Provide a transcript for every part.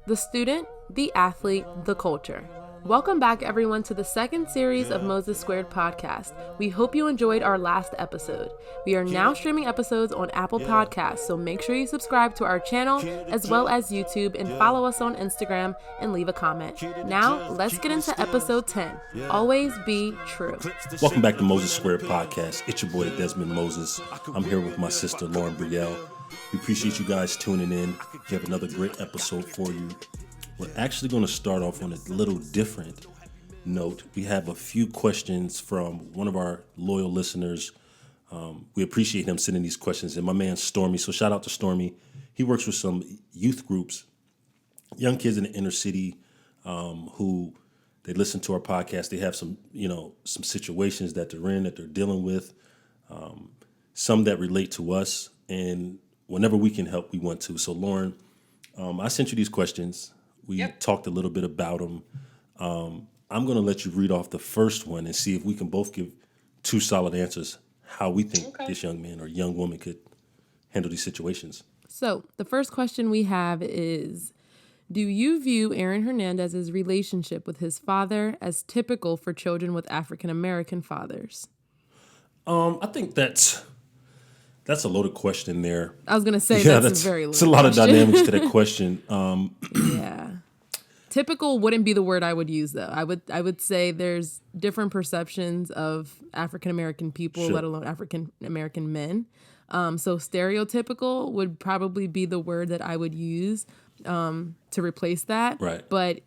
the student, the athlete, the culture. Welcome back, everyone, to the second series of Moses Squared podcast. We hope you enjoyed our last episode. We are now streaming episodes on Apple Podcasts, so make sure you subscribe to our channel as well as YouTube and follow us on Instagram and leave a comment. Now, let's get into episode 10. Always be true. Welcome back to Moses Squared podcast. It's your boy, Dezman Moses. I'm here with my sister, Lauren Brielle. We appreciate you guys tuning in. We have another great episode for you. We're actually going to start off on a little different note. We have a few questions from one of our loyal listeners. We appreciate him sending these questions. And my man, Stormy. So shout out to Stormy. He works with some youth groups, young kids in the inner city who they listen to our podcast. They have some situations that they're in, that they're dealing with, some that relate to us. And whenever we can help, we want to. So Lauren, I sent you these questions. We talked a little bit about them. I'm going to let you read off the first one and see if we can both give two solid answers, how we think this young man or young woman could handle these situations. So the first question we have is, do you view Aaron Hernandez's relationship with his father as typical for children with African-American fathers? I think that's a loaded question there. I was going to say that's a very loaded question. It's a lot of dynamics to that question. Yeah. Typical wouldn't be the word I would use, though. I would say there's different perceptions of African-American people, let alone African-American men. So stereotypical would probably be the word that I would use to replace that. Right. But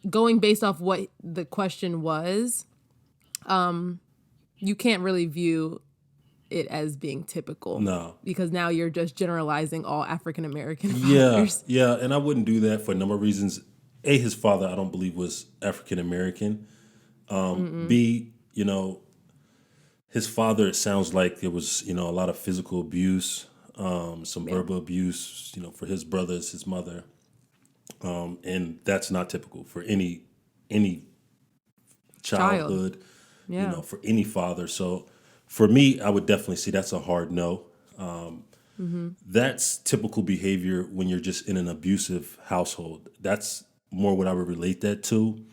going based off what the question was, you can't really view it as being typical. No. Because now you're just generalizing all African-American fathers. Yeah, and I wouldn't do that for a number of reasons. A, his father, I don't believe, was African-American. B, his father, it sounds like there was, a lot of physical abuse, some verbal abuse, for his brothers, his mother. And that's not typical for any childhood, for any father. So for me, I would definitely say that's a hard no. That's typical behavior when you're just in an abusive household. That's more what I would relate that to.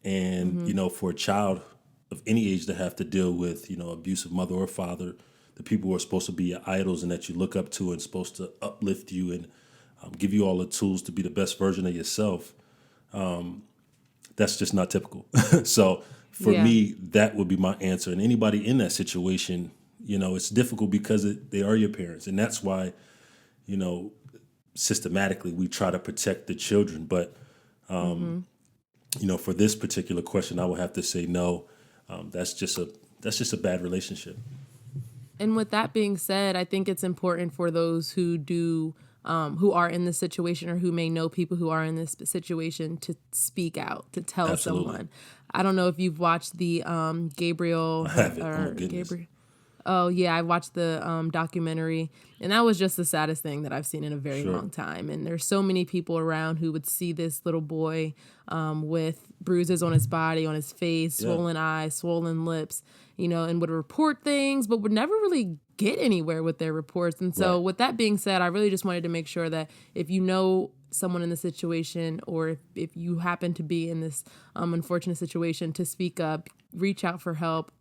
And, for a child of any age to have to deal with, abusive mother or father, the people who are supposed to be your idols and that you look up to and supposed to uplift you and give you all the tools to be the best version of yourself, that's just not typical. So for me, that would be my answer. And anybody in that situation, it's difficult because they are your parents. And that's why, systematically we try to protect the children. But, for this particular question, I would have to say no. That's just a bad relationship. And with that being said, I think it's important for those who are in this situation or who may know people who are in this situation to speak out, to tell someone. I don't know if you've watched the Gabriel. I haven't. Oh, my goodness. Gabriel. Oh, yeah, I watched the documentary, and that was just the saddest thing that I've seen in a very long time. And there's so many people around who would see this little boy with bruises on his body, on his face, swollen eyes, swollen lips, and would report things, but would never really get anywhere with their reports. And so with that being said, I really just wanted to make sure that if you know someone in the situation, or if you happen to be in this unfortunate situation, to speak up, reach out for help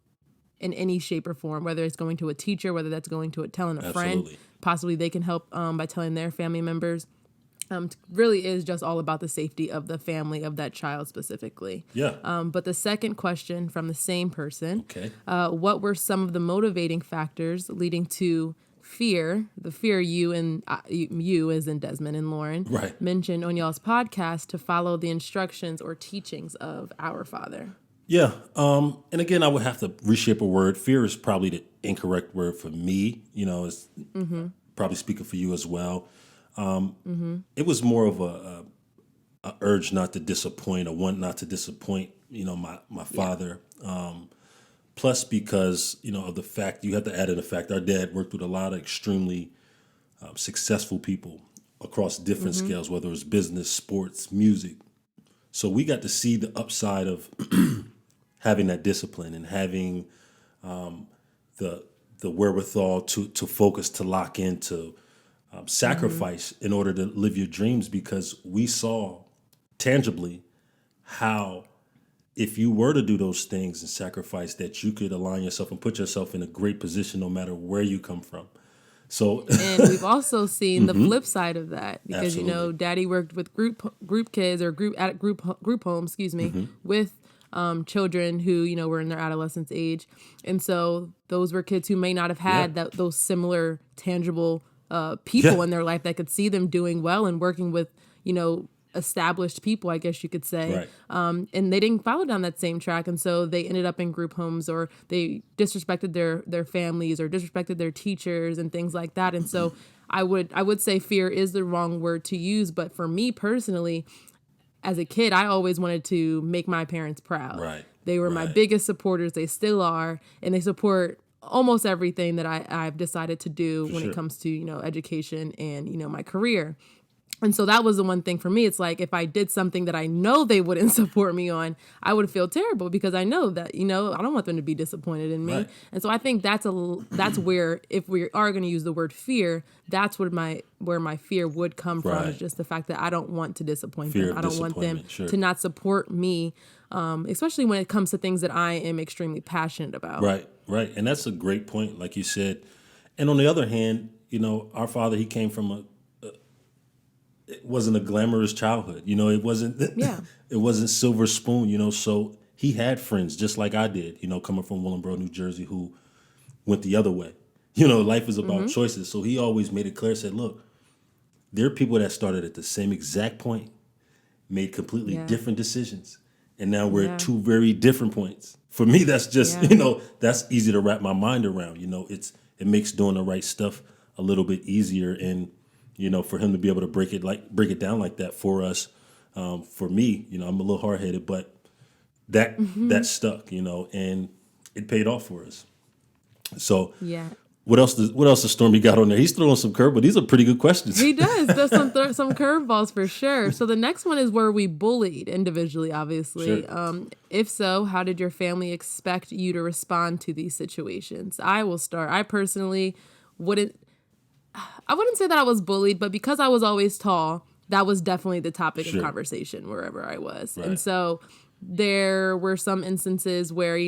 in any shape or form, whether it's going to a teacher, whether that's going to telling a friend, possibly they can help by telling their family members. Really is just all about the safety of the family of that child specifically. Yeah. But the second question from the same person, what were some of the motivating factors leading to fear, the fear you as in Dezman and Lauren mentioned on y'all's podcast, to follow the instructions or teachings of our Father? Yeah. And again, I would have to reshape a word. Fear is probably the incorrect word for me. It's probably speaking for you as well. It was more of a urge not to disappoint, a want not to disappoint, my father. Plus because, of the fact, you have to add in the fact our dad worked with a lot of extremely successful people across different scales, whether it was business, sports, music. So we got to see the upside of having that discipline and having the wherewithal to focus, to lock into sacrifice in order to live your dreams, because we saw tangibly how if you were to do those things and sacrifice, that you could align yourself and put yourself in a great position no matter where you come from. So and we've also seen the flip side of that, because Absolutely. Daddy worked with group kids, or group homes, with children who were in their adolescence age, and so those were kids who may not have had those similar tangible people in their life that could see them doing well and working with established people, I guess you could say. Right. And they didn't follow down that same track. And so they ended up in group homes, or they disrespected their families, or disrespected their teachers and things like that. And so I would say fear is the wrong word to use. But for me personally, as a kid, I always wanted to make my parents proud. Right. They were my biggest supporters. They still are. And they support almost everything that I've decided to do when it comes to, education and, my career. And so that was the one thing for me. It's like, if I did something that I know they wouldn't support me on, I would feel terrible, because I know that, I don't want them to be disappointed in me. Right. And so I think that's where, if we are going to use the word fear, that's where my fear would come from, is just the fact that I don't want to disappoint them. I don't want them to not support me, especially when it comes to things that I am extremely passionate about. Right. And that's a great point, like you said. And on the other hand, our father, he came from it wasn't a glamorous childhood. It wasn't it wasn't silver spoon, so he had friends just like I did, coming from Willingboro, New Jersey, who went the other way. Life is about choices. So he always made it clear, said, look, there are people that started at the same exact point, made completely different decisions, and now we're at two very different points. For me, that's just, that's easy to wrap my mind around. It makes doing the right stuff a little bit easier, and for him to be able to break it down like that for us. For me, I'm a little hard headed, but that stuck, and it paid off for us. So what else does Stormy got on there? He's throwing some curve, but these are pretty good questions. He does. There's some curveballs for sure. So the next one is, were we bullied individually, obviously? Sure. If so, how did your family expect you to respond to these situations? I will start. I personally wouldn't say that I was bullied, but because I was always tall, that was definitely the topic of conversation wherever I was. Right. And so there were some instances where,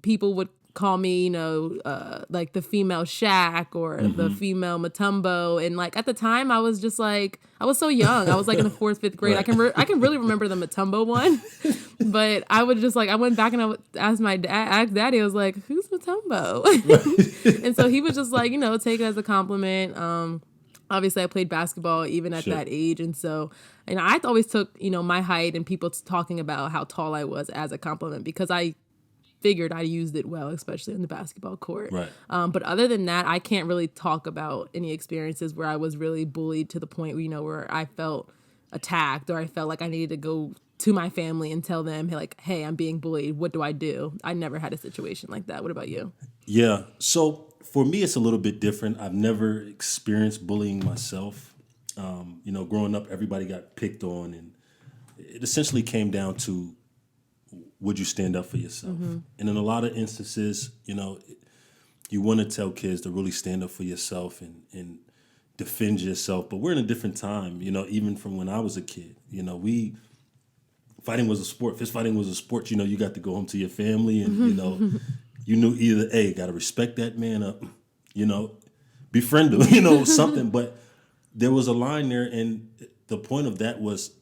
people would call me, like the female Shaq, or the female Matumbo. And like, at the time I was just like, I was so young. I was like in the 4th, 5th grade. Right. I can really remember the Matumbo one, but I would just like, I went back and I would ask Daddy, I was like, who's Matumbo? Right. And so he was just like, take it as a compliment. Obviously I played basketball even at that age. And so, I always took, my height and people talking about how tall I was as a compliment, because I figured I used it well, especially on the basketball court. Right. But other than that, I can't really talk about any experiences where I was really bullied to the point where I felt attacked, or I felt like I needed to go to my family and tell them, hey, I'm being bullied. What do I do? I never had a situation like that. What about you? Yeah. So for me, it's a little bit different. I've never experienced bullying myself. Growing up, everybody got picked on, and it essentially came down to, would you stand up for yourself? Mm-hmm. And in a lot of instances, you want to tell kids to really stand up for yourself and defend yourself. But we're in a different time, even from when I was a kid. Fighting was a sport. Fist fighting was a sport. You got to go home to your family, and, you knew either, A, got to respect that man up, befriend him, something. But there was a line there, and the point of that was,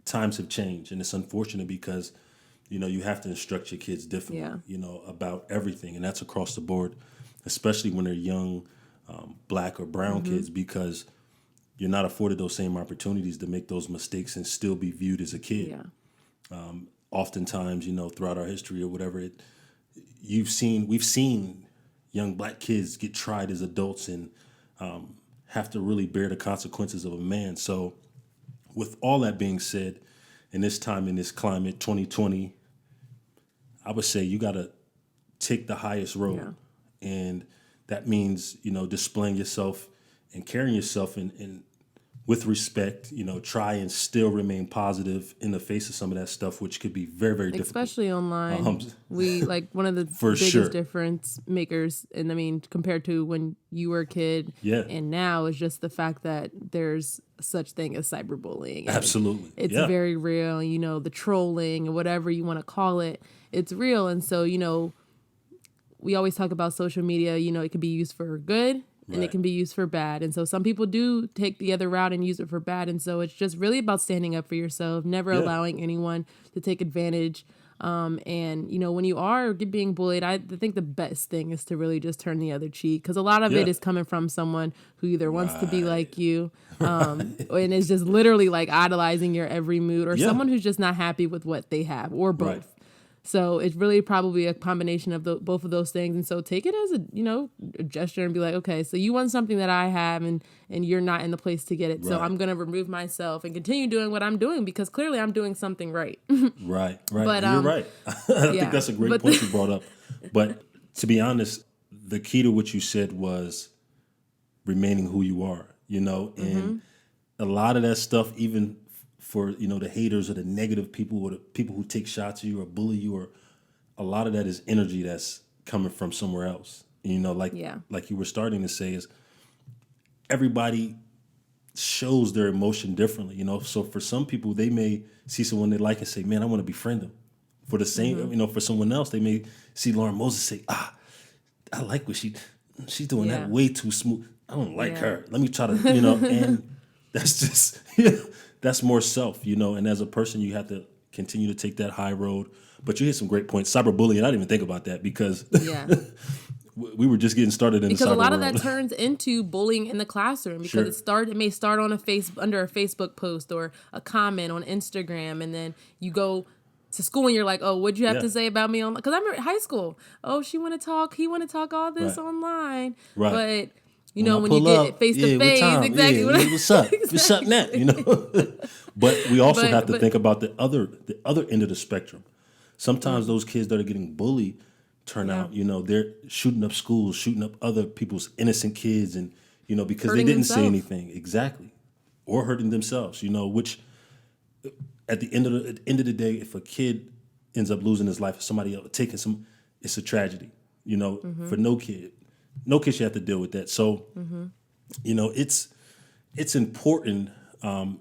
times have changed. And it's unfortunate because you have to instruct your kids differently, about everything. And that's across the board, especially when they're young, black or brown kids, because you're not afforded those same opportunities to make those mistakes and still be viewed as a kid. Yeah. Oftentimes, throughout our history or whatever, we've seen young black kids get tried as adults and have to really bear the consequences of a man. So with all that being said, in this time, in this climate, 2020, I would say you got to take the highest road. Yeah. And that means, displaying yourself and carrying yourself in with respect, try and still remain positive in the face of some of that stuff, which could be very, very difficult. Especially online. We like one of the For biggest sure. difference makers, and I mean, compared to when you were a kid and now, is just the fact that there's such thing as cyberbullying. Absolutely. It's very real. The trolling or whatever you want to call it, it's real. And so, we always talk about social media, it can be used for good. And it can be used for bad. And so some people do take the other route and use it for bad. And so it's just really about standing up for yourself, never allowing anyone to take advantage. And, when you are being bullied, I think the best thing is to really just turn the other cheek. Because a lot of it is coming from someone who either wants to be like you and is just literally like idolizing your every mood, or someone who's just not happy with what they have, or both. Right. So it's really probably a combination of both of those things. And so take it as a gesture and be like, okay, so you want something that I have and you're not in the place to get it. Right. So I'm going to remove myself and continue doing what I'm doing because clearly I'm doing something right. Right. But, you're right. I think that's a great point you brought up. But to be honest, the key to what you said was remaining who you are, and a lot of that stuff, even for, the haters or the negative people or the people who take shots at you or bully you, or a lot of that is energy that's coming from somewhere else. Like you were starting to say, is everybody shows their emotion differently, So for some people, they may see someone they like and say, man, I want to befriend them. For the same, for someone else, they may see Lauren Moses say, I like what she's doing that way too smooth. I don't like her. Let me try to, and that's just... That's more self, and as a person, you have to continue to take that high road. But you hit some great points. Cyberbullying, I didn't even think about that because we were just getting started in the cyber world. Because a lot of that turns into bullying in the classroom because it may start on under a Facebook post or a comment on Instagram, and then you go to school and you're like, oh, what'd you have to say about me online? Because I'm in high school. Oh, he want to talk all this online. Right. But... when you get face to face, exactly. Yeah, what's up? What's up now? But we also have to think about the other end of the spectrum. Sometimes those kids that are getting bullied turn out, they're shooting up schools, shooting up other people's innocent kids, and because hurting they didn't say anything exactly, or hurting themselves. Which at the end of the day, if a kid ends up losing his life, or somebody else taking it's a tragedy. For no kid. No kid should have to deal with that. So, it's important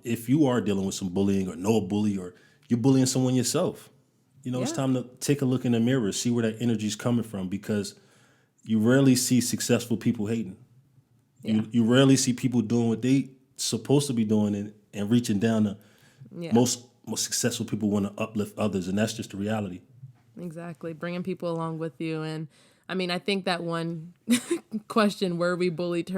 if you are dealing with some bullying or know a bully or you're bullying someone yourself. It's time to take a look in the mirror, see where that energy is coming from, because you rarely see successful people hating. Yeah. You rarely see people doing what they supposed to be doing and reaching down to most successful people want to uplift others, and that's just the reality. Exactly. Bringing people along with you. And I mean, I think that one question, were we bullied,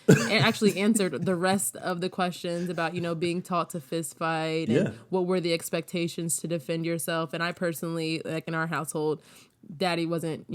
actually answered the rest of the questions about, being taught to fist fight and what were the expectations to defend yourself. And I personally, like in our household, Daddy wasn't,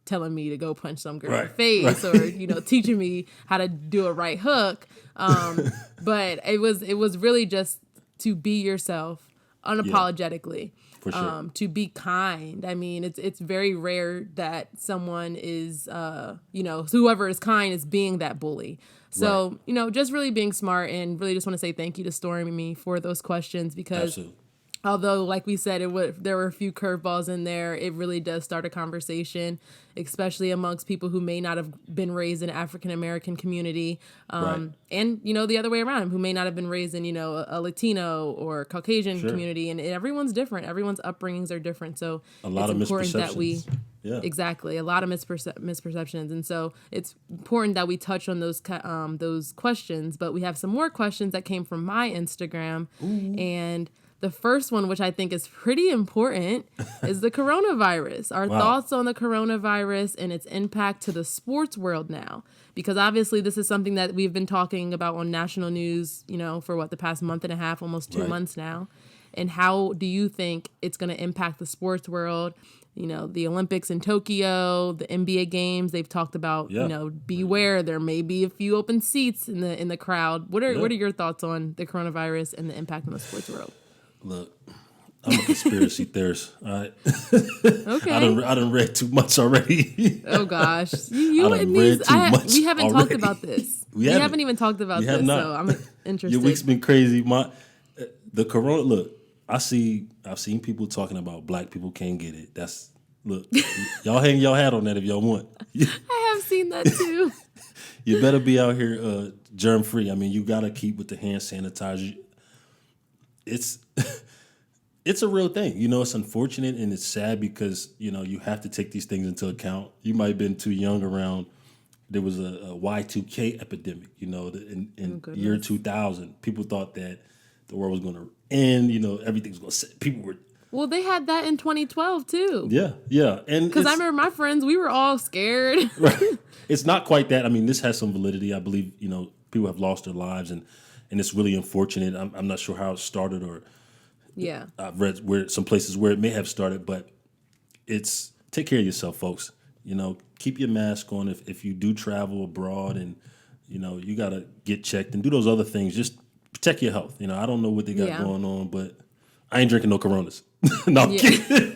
telling me to go punch some girl in the face or, teaching me how to do a right hook. But it was really just to be yourself unapologetically. For sure. To be kind. I mean, it's very rare that someone is, whoever is kind is being that bully. So, just really being smart, and really just want to say thank you to Stormy for those questions, because Absolutely. Although, like we said, there were a few curveballs in there, it really does start a conversation, especially amongst people who may not have been raised in an African-American community, and, the other way around, who may not have been raised in, a Latino or Caucasian community, and everyone's different. Everyone's upbringings are different, so a lot of misperceptions. Exactly, a lot of misperceptions, and so it's important that we touch on those questions, but we have some more questions that came from my Instagram, and the first one, which I think is pretty important, is the coronavirus. Our thoughts on the coronavirus and its impact to the sports world now. Because obviously this is something that we've been talking about on national news, for the past month and a half, almost 2 months now. And how do you think it's going to impact the sports world? The Olympics in Tokyo, the NBA games, they've talked about, beware, there may be a few open seats in the crowd. What are your thoughts on the coronavirus and the impact on the sports world? Look, I'm a conspiracy theorist. All right. Okay. I done read too much already. Oh gosh, we haven't talked about this. We haven't even talked about this. So interested. Your week's been crazy. The corona. Look, I've seen people talking about black people can't get it. Look, y'all hang your hat on that if y'all want. I have seen that too. You better be out here germ free. I mean, you gotta keep with the hand sanitizer. It's a real thing. It's unfortunate and it's sad because you have to take these things into account. You might have been too young around. There was a Y2K epidemic. In year 2000, people thought that the world was going to end. Everything's going to. People were. Well, they had that in 2012 too. Yeah, and because I remember my friends, we were all scared. Right. It's not quite that. I mean, this has some validity. I believe people have lost their lives, and it's really unfortunate. I'm not sure how it started, or I've read some places where it may have started, but it's take care of yourself, folks. Keep your mask on if you do travel abroad, and you gotta get checked and do those other things. Just protect your health. I don't know what they got going on, but I ain't drinking no Coronas. No, I'm kidding.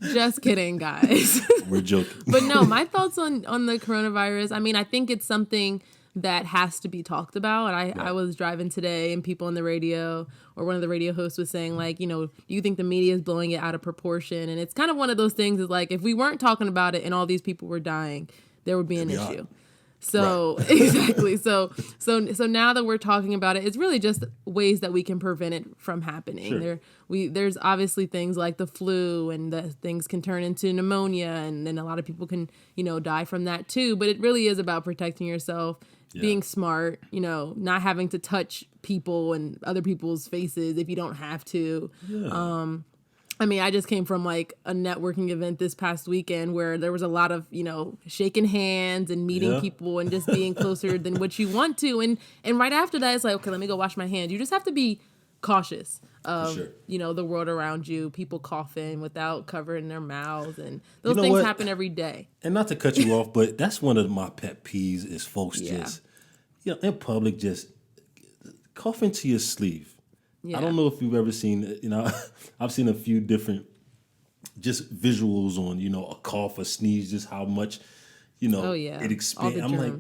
Just kidding, guys. We're joking. But no, my thoughts on the coronavirus. I mean, I think it's something that has to be talked about. And I was driving today and people on the radio, or one of the radio hosts was saying, like, do you think the media is blowing it out of proportion? And it's kind of one of those things is like, if we weren't talking about it and all these people were dying, there would be an issue. So right. Exactly. So now that we're talking about it, it's really just ways that we can prevent it from happening. Sure. There's obviously things like the flu, and the things can turn into pneumonia, and then a lot of people can, die from that too. But it really is about protecting yourself, being smart, not having to touch people and other people's faces if you don't have to. Yeah. I mean, I just came from like a networking event this past weekend where there was a lot of, shaking hands and meeting people and just being closer than what you want to. And right after that, it's like, okay, let me go wash my hands. You just have to be cautious of, the world around you, people coughing without covering their mouths. And those things happen every day. And not to cut you off, but that's one of my pet peeves is folks just, in public, just cough into your sleeve. Yeah. I don't know if you've ever seen, I've seen a few different just visuals on, a cough or sneeze, just how much, it expands. I'm like,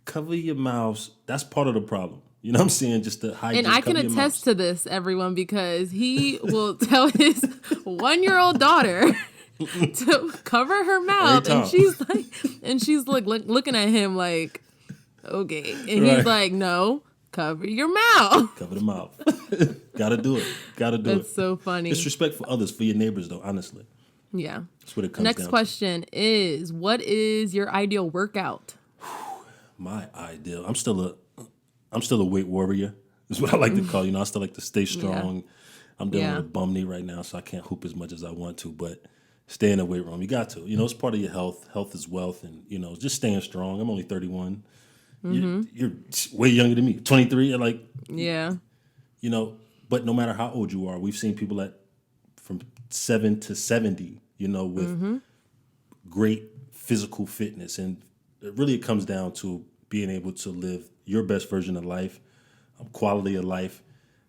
cover your mouths. That's part of the problem. You know what I'm saying? Just to hide. And I can attest to this, everyone, because he will tell his 1-year-old daughter to cover her mouth. And she's like looking at him like, okay. And he's like, no. Cover your mouth. Cover the mouth. Gotta do it. That's so funny. It's respect for others, for your neighbors, though, honestly. Yeah. That's what it comes down to. Next question is, what is your ideal workout? My ideal. I'm still a weight warrior. Is what I like to call. I still like to stay strong. Yeah. I'm dealing with a bum knee right now, so I can't hoop as much as I want to, but stay in the weight room. You got to. It's part of your health. Health is wealth, and just staying strong. I'm only 31. Mm-hmm. You're way younger than me, 23. But no matter how old you are, we've seen people from 7 to 70, with great physical fitness. And it comes down to being able to live your best version of life, quality of life,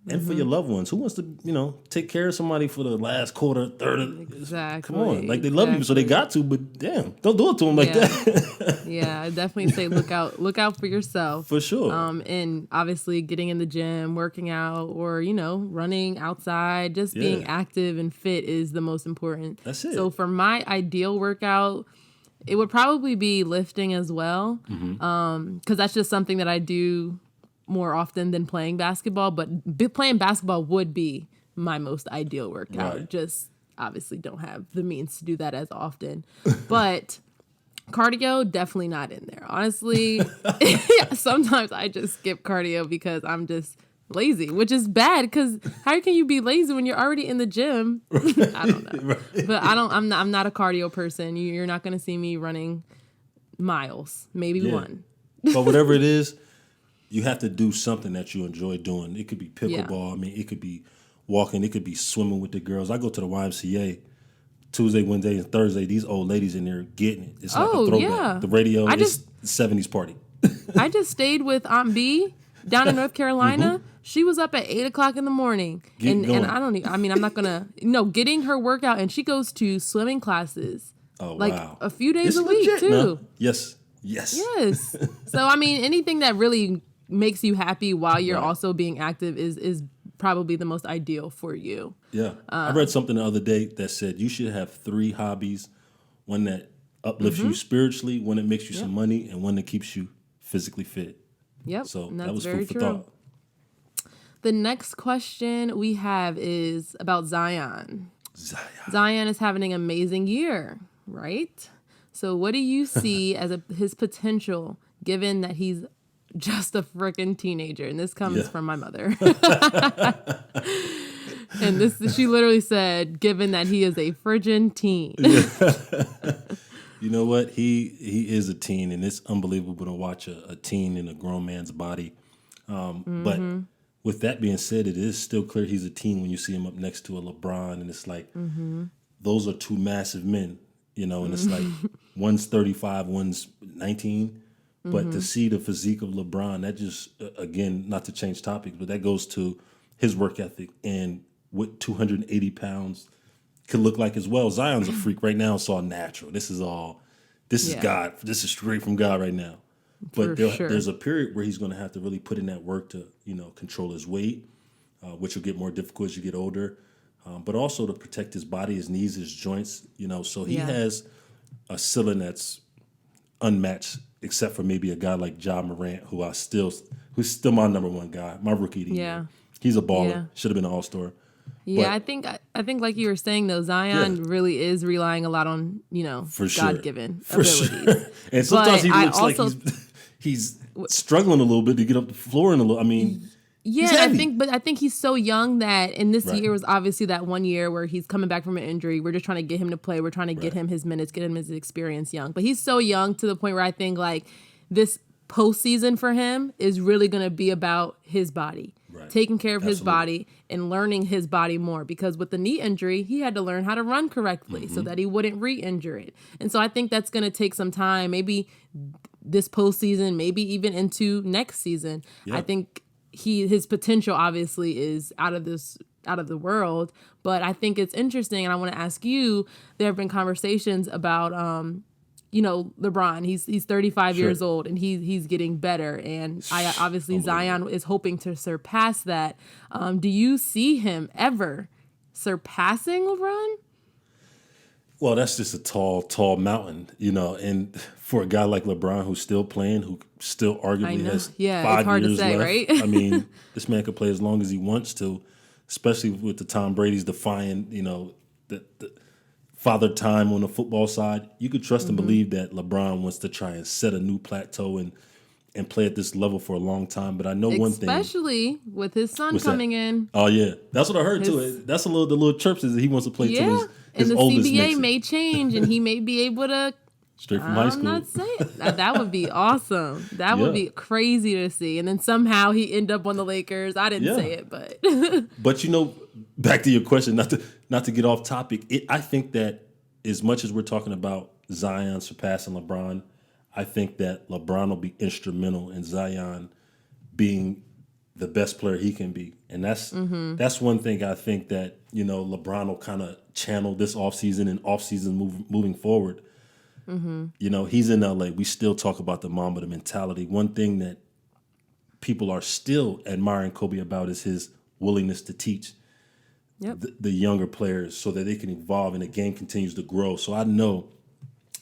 and for your loved ones. Who wants to, take care of somebody for the last quarter, third? Exactly. Come on. Like, they love you, so they got to, but damn, don't do it to them like that. Yeah, I definitely say look out for yourself. For sure. And obviously getting in the gym, working out, or, running outside, just being active and fit is the most important. That's it. So for my ideal workout, it would probably be lifting as well. Because that's just something that I do more often than playing basketball, but playing basketball would be my most ideal workout. Right. Just obviously don't have the means to do that as often. But cardio, definitely not in there. Honestly, sometimes I just skip cardio because I'm just lazy, which is bad because how can you be lazy when you're already in the gym? I don't know. Right. But I'm not a cardio person. You're not going to see me running miles, maybe one. But whatever it is, you have to do something that you enjoy doing. It could be pickleball. I mean, it could be walking. It could be swimming with the girls. I go to the YMCA Tuesday, Wednesday, and Thursday. These old ladies in there getting it. It's like a throwback. Yeah. The radio is the 70s party. I just stayed with Aunt B down in North Carolina. She was up at 8 o'clock in the morning. And I'm not going to, getting her workout. And she goes to swimming classes. Oh, wow. A few days a week, too. No? Yes. So, I mean, anything that really makes you happy while you're Right. also being active is probably the most ideal for you. Yeah. I read something the other day that said you should have 3 hobbies, one that uplifts you spiritually, one that makes you some money, and one that keeps you physically fit. Yep. So and that that's was very food for true. thought. The next question we have is about Zion. Zion is having an amazing year, right? So what do you see as his potential, given that he's just a freaking teenager? And this comes from my mother. And she literally said, given that he is a friggin' teen. You know what? He is a teen, and it's unbelievable to watch a teen in a grown man's body. But with that being said, it is still clear he's a teen when you see him up next to a LeBron, and it's like those are 2 massive men, and it's like one's 35, one's 19. But to see the physique of LeBron, that just, again, not to change topics, but that goes to his work ethic and what 280 pounds could look like as well. Zion's a freak right now. It's all natural. This is God. This is straight from God right now. But there's a period where he's going to have to really put in that work to, control his weight, which will get more difficult as you get older, but also to protect his body, his knees, his joints, so he has a ceiling that's unmatched, except for maybe a guy like Ja Morant, who's still my number 1 guy, my rookie of the year. He's a baller. Yeah. Should have been an all-star. Yeah, But I think like you were saying though, Zion really is relying a lot on, for sure. God-given For abilities. sure. And sometimes he looks like also, he's struggling a little bit to get up the floor in a little. I mean, yeah, he's heavy. I think he's so young that, and this year was obviously that one year where he's coming back from an injury. We're just trying to get him to play. We're trying to get him his minutes, get him his experience young. But he's so young to the point where I think like this postseason for him is really going to be about his body. Taking care of his body and learning his body more, because with the knee injury, he had to learn how to run correctly so that he wouldn't re-injure it. And so I think that's going to take some time, maybe this postseason, maybe even into next season. I think his potential obviously is out of the world, but I think it's interesting. And I want to ask you, there have been conversations about, LeBron, he's 35 years old and he's getting better. And obviously Zion is hoping to surpass that. Do you see him ever surpassing LeBron? Well, that's just a tall mountain, and for a guy like LeBron who's still playing, who still arguably has 5 it's hard years to say, left. right? I mean, this man could play as long as he wants to, especially with the Tom Brady's defying, the father time on the football side. You could trust and believe that LeBron wants to try and set a new plateau and play at this level for a long time. But I know one thing. Especially with his son coming in. Oh, yeah. That's what I heard, too. That's the little chirps is that he wants to play till his oldest CBA makes it. may change and he may be able to. Straight from high school. I'm not saying. That would be awesome. That would be crazy to see. And then somehow he end up on the Lakers. I didn't say it, but. But, back to your question, not to get off topic, I think that as much as we're talking about Zion surpassing LeBron, I think that LeBron will be instrumental in Zion being the best player he can be. And that's one thing I think that, LeBron will kind of channel this offseason and offseason moving forward. He's in LA. We still talk about the Mamba mentality. One thing that people are still admiring Kobe about is his willingness to teach the younger players so that they can evolve and the game continues to grow. So I know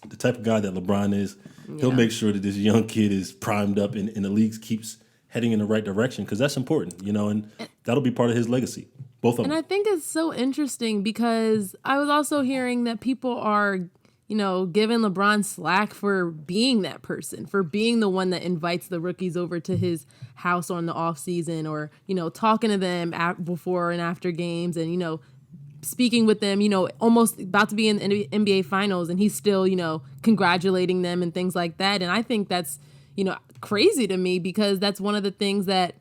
the type of guy that LeBron is, he'll make sure that this young kid is primed up and the league keeps heading in the right direction, because that's important, and that'll be part of his legacy. Both of them. And I think it's so interesting because I was also hearing that people are giving LeBron slack for being that person, for being the one that invites the rookies over to his house on the off season, or, talking to them before and after games and, speaking with them, almost about to be in the NBA finals and he's still, congratulating them and things like that. And I think that's, crazy to me, because that's one of the things that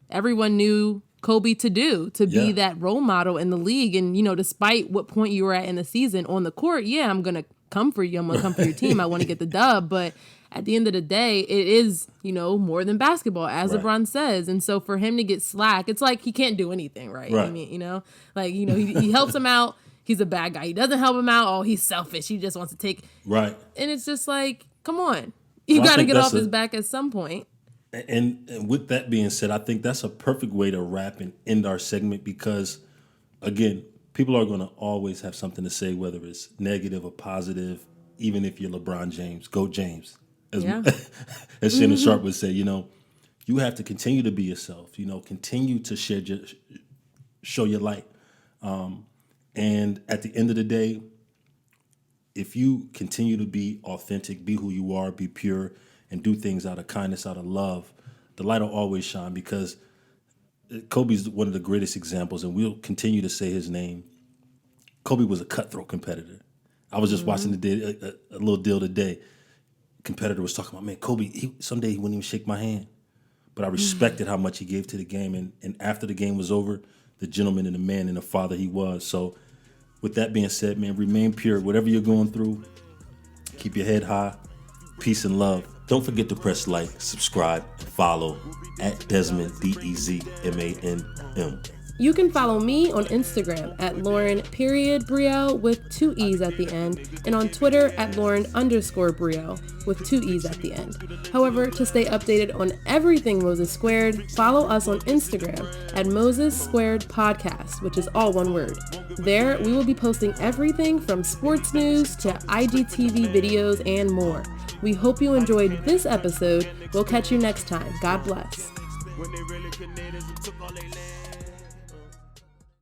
everyone knew Kobe to do, to be that role model in the league. And, despite what point you were at in the season on the court, I'm going to come for you. I'm going to come for your team. I want to get the dub. But at the end of the day, it is, more than basketball, as LeBron says. And so for him to get slack, it's like he can't do anything, right? I mean, he helps him out. He's a bad guy. He doesn't help him out. Oh, he's selfish. He just wants to take. Right. And it's just like, come on. You got to get off his back at some point. And with that being said, I think that's a perfect way to wrap and end our segment because, again, people are going to always have something to say, whether it's negative or positive, even if you're LeBron James. Go James. As, Yeah. as Shannon Sharp would say, you have to continue to be yourself, continue to show your light. And at the end of the day, if you continue to be authentic, be who you are, be pure, and do things out of kindness, out of love, the light will always shine because Kobe's one of the greatest examples, and we'll continue to say his name. Kobe was a cutthroat competitor. I was just watching a little deal today. Competitor was talking about, man, Kobe, someday he wouldn't even shake my hand. But I respected how much he gave to the game. And after the game was over, the gentleman and the man and the father he was. So with that being said, man, remain pure. Whatever you're going through, keep your head high. Peace and love. Don't forget to press like, subscribe, and follow at Dezman, DEZMANM. You can follow me on Instagram at Lauren.Brielle with 2 E's at the end, and on Twitter at Lauren_Brielle with 2 E's at the end. However, to stay updated on everything Moses Squared, follow us on Instagram at Moses Squared Podcast, which is all one word. There, we will be posting everything from sports news to IGTV videos and more. We hope you enjoyed this episode. We'll catch you next time. God bless. When they really